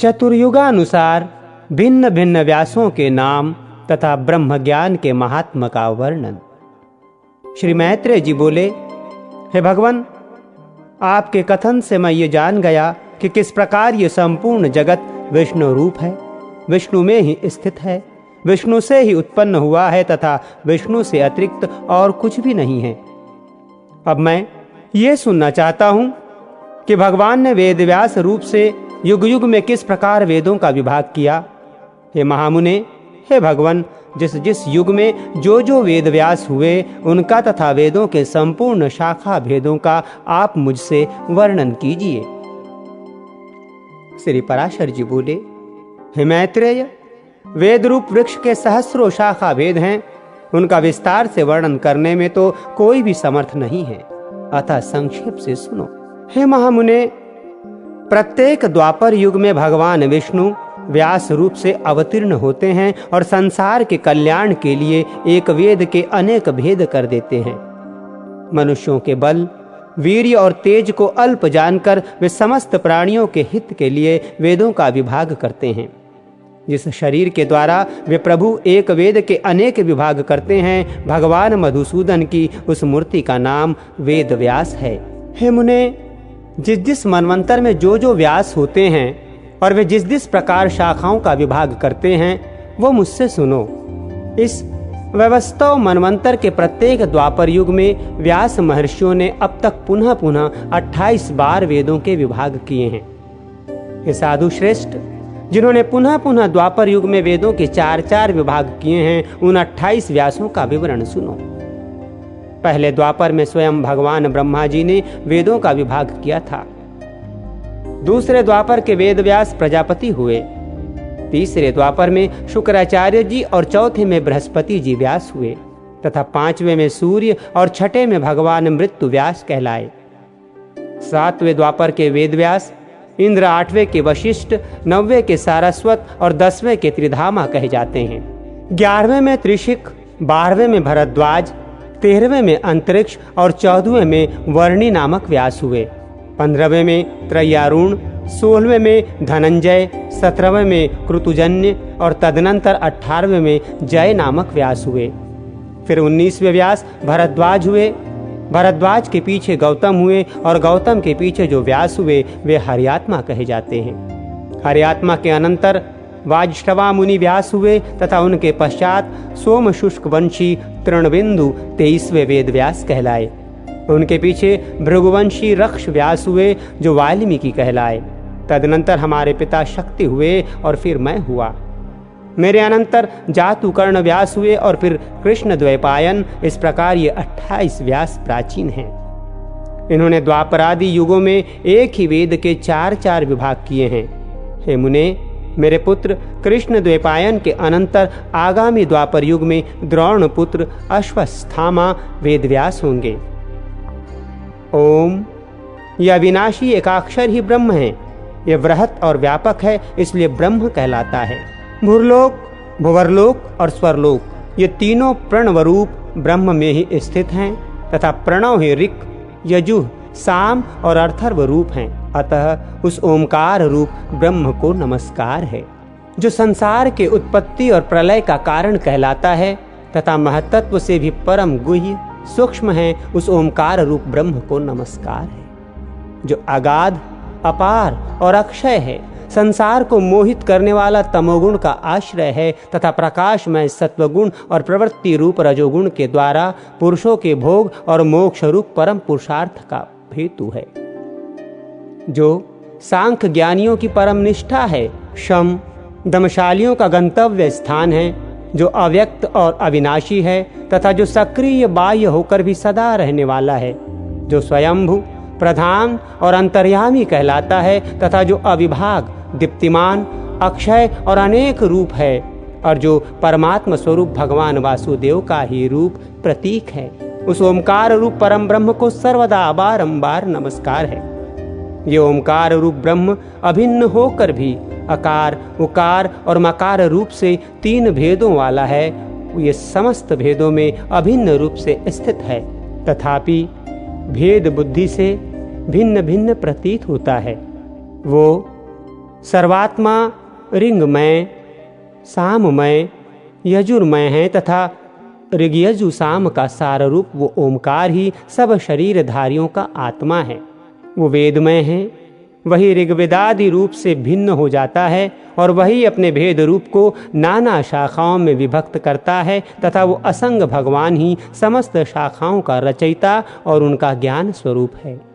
चतुर्युगानुसार भिन्न भिन्न व्यासों के नाम तथा ब्रह्म ज्ञान के महात्म का वर्णन। श्री मैत्रेय जी बोले, हे भगवान, आपके कथन से मैं ये जान गया कि किस प्रकार ये संपूर्ण जगत विष्णु रूप है, विष्णु में ही स्थित है, विष्णु से ही उत्पन्न हुआ है तथा विष्णु से अतिरिक्त और कुछ भी नहीं है। अब मैं ये सुनना चाहता हूं कि भगवान ने वेदव्यास रूप से युग युग में किस प्रकार वेदों का विभाग किया। हे महामुने, हे भगवान, जिस जिस युग में जो जो वेदव्यास हुए उनका तथा वेदों के संपूर्ण शाखा भेदों का आप मुझसे वर्णन कीजिए। श्री पराशर जी बोले, हे मैत्रेय, वेद रूप वृक्ष के सहस्रों शाखा भेद हैं, उनका विस्तार से वर्णन करने में तो कोई भी समर्थ नहीं है, अतः संक्षेप से सुनो। हे महामुने, प्रत्येक द्वापर युग में भगवान विष्णु व्यास रूप से अवतीर्ण होते हैं और संसार के कल्याण के लिए एक वेद के अनेक भेद कर देते हैं। मनुष्यों के बल, वीर्य और तेज को अल्प जानकर वे समस्त प्राणियों के हित के लिए वेदों का विभाग करते हैं। जिस शरीर के द्वारा वे प्रभु एक वेद के अनेक विभाग करते हैं, भगवान मधुसूदन की उस मूर्ति का नाम वेद व्यास है। हे मुने, जिस जिस मनवंतर में जो जो व्यास होते हैं और वे जिस जिस प्रकार शाखाओं का विभाग करते हैं, वो मुझसे सुनो। इस व्यवस्था मनवंतर के प्रत्येक द्वापर युग में व्यास महर्षियों ने अब तक पुनः पुनः 28 बार वेदों के विभाग किए हैं। हे साधु श्रेष्ठ, जिन्होंने पुनः पुनः द्वापर युग में वेदों के 4-4 विभाग किए हैं, उन 28 व्यासों का विवरण सुनो। पहले द्वापर में स्वयं भगवान ब्रह्मा जी ने वेदों का विभाग किया था। दूसरे द्वापर के वेद व्यास प्रजापति हुए। तीसरे द्वापर में शुक्राचार्य जी और चौथे में बृहस्पति जी व्यास हुए तथा 5वें में सूर्य और 6ठे में भगवान मृत्यु व्यास कहलाए। 7वें द्वापर के वेद व्यास इंद्र, 8वें के वशिष्ठ, 9वें के सारस्वत और 10वें के त्रिधामा कहे जाते हैं। 11वें में त्रिशिक, 12वें में भरद्वाज, 13वें में अंतरिक्ष और 14वें में वर्णी नामक व्यास हुए। 15वें में त्रयारुण, 16वें में धनंजय, 17वें में कृतुजन्य और तदनंतर 18वें में जय नामक व्यास हुए। फिर 19वें व्यास भरद्वाज हुए। भरद्वाज के पीछे गौतम हुए और गौतम के पीछे जो व्यास हुए वे हर्यात्मा कहे जाते हैं। हर्यात्मा के अनंतर वाजश्रवा मुनि व्यास हुए तथा उनके पश्चात सोम शुष्क वंशी तृणबिंदु 23वें वेद व्यास कहलाए। उनके पीछे भृगुवंशी रक्ष व्यास हुए जो वाल्मीकि कहलाए। तदनंतर हमारे पिता शक्ति हुए और फिर मैं हुआ। मेरे अनंतर जातुकर्ण व्यास हुए और फिर कृष्ण द्वैपायन। इस प्रकार ये 28 व्यास प्राचीन हैं। इन्होंने द्वापरादि युगों में एक ही वेद के 4-4 विभाग किए हैं। हे मुने, मेरे पुत्र कृष्ण द्वैपायन के अनंतर आगामी द्वापर युग में द्रोण पुत्र अश्वस्थामा वेदव्यास होंगे। ओम, यह अविनाशी एकाक्षर ही ब्रह्म है। यह वृहत और व्यापक है, इसलिए ब्रह्म कहलाता है। भूर्लोक, भुवरलोक और स्वरलोक, ये तीनों प्रणवरूप ब्रह्म में ही स्थित हैं तथा प्रणव ही ऋक्, यजुः, साम और अर्थर्व रूप हैं। अतः उस ओमकार रूप ब्रह्म को नमस्कार है, जो संसार के उत्पत्ति और प्रलय का कारण कहलाता है तथा महतत्व से भी परम गुह्य सूक्ष्म है। उस ओमकार रूप ब्रह्म को नमस्कार है, जो अगाध, अपार और अक्षय है, संसार को मोहित करने वाला तमोगुण का आश्रय है तथा प्रकाशमय सत्वगुण और प्रवृत्ति रूप रजोगुण के द्वारा पुरुषों के भोग और मोक्ष रूप परम पुरुषार्थ का हेतु है, जो सांख्य ज्ञानियों की परम निष्ठा है, शम दमशालियों का गंतव्य स्थान है, जो अव्यक्त और अविनाशी है तथा जो सक्रिय बाह्य होकर भी सदा रहने वाला है, जो स्वयंभू, प्रधान और अंतर्यामी कहलाता है तथा जो अविभाग, दीप्तिमान, अक्षय और अनेक रूप है और जो परमात्मा स्वरूप भगवान वासुदेव का ही रूप प्रतीक है। उस ओमकार रूप परम ब्रह्म को सर्वदा बारंबार नमस्कार है। ये ओमकार रूप ब्रह्म अभिन्न होकर भी अकार, उकार और मकार रूप से 3 भेदों वाला है ये समस्त भेदों में अभिन्न रूप से स्थित है, तथापि भेद बुद्धि से भिन्न भिन्न प्रतीत होता है। वो सर्वात्मा ऋंगमय, साममय, यजुर्मय है तथा ऋग्यजु साम का सार रूप वो ओमकार ही सब शरीरधारियों का आत्मा है। वो वेदमय है, वही ऋग्वेदादि रूप से भिन्न हो जाता है और वही अपने भेद रूप को नाना शाखाओं में विभक्त करता है तथा वो असंग भगवान ही समस्त शाखाओं का रचयिता और उनका ज्ञान स्वरूप है।